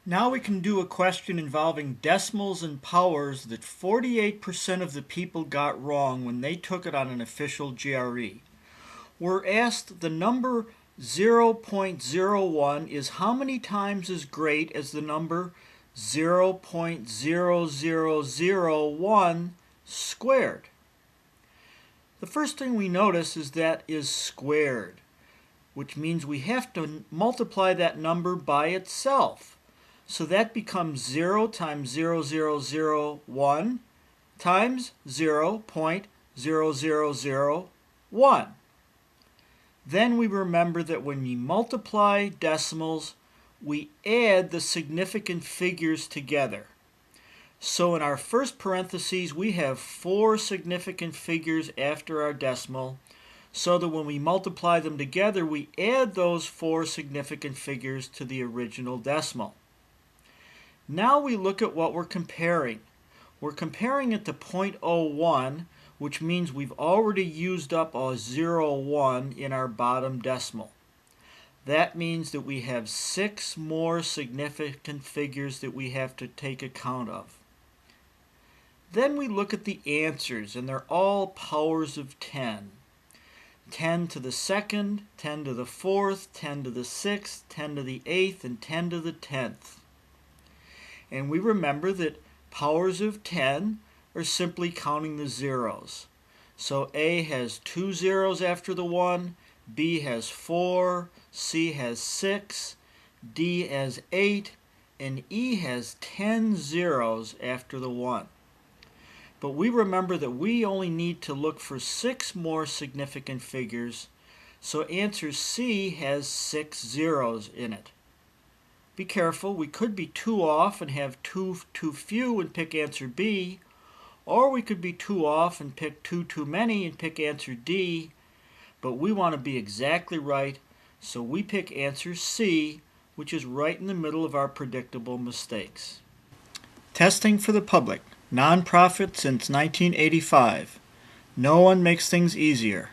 Now we can do a question involving decimals and powers that 48% of the people got wrong when they took it on an official GRE. We're asked the number 0.01 is how many times as great as the number 0.0001 squared. The first thing we notice is that is squared, which means we have to multiply that number by itself. So that becomes 0 times 0001 times 0.0001. Then we remember that when we multiply decimals, we add the significant figures together. So in our first parentheses, we have 4 significant figures after our decimal, so that when we multiply them together, we add those 4 significant figures to the original decimal. Now we look at what we're comparing. We're comparing it to 0.01, which means we've already used up a 0.1 in our bottom decimal. That means that we have 6 more significant figures that we have to take account of. Then we look at the answers, and they're all powers of 10. 10 to the second, 10 to the fourth, 10 to the sixth, 10 to the eighth, and 10 to the 10th. And we remember that powers of 10 are simply counting the zeros. So A has 2 zeros after the 1, B has 4, C has 6, D has 8, and E has 10 zeros after the 1. But we remember that we only need to look for 6 more significant figures, so answer C has 6 zeros in it. Be careful, we could be 2 off and have too few and pick answer B, or we could be 2 off and pick 2 too many and pick answer D, but we want to be exactly right, so we pick answer C, which is right in the middle of our predictable mistakes. Testing for the public. Nonprofit since 1985. No one makes things easier.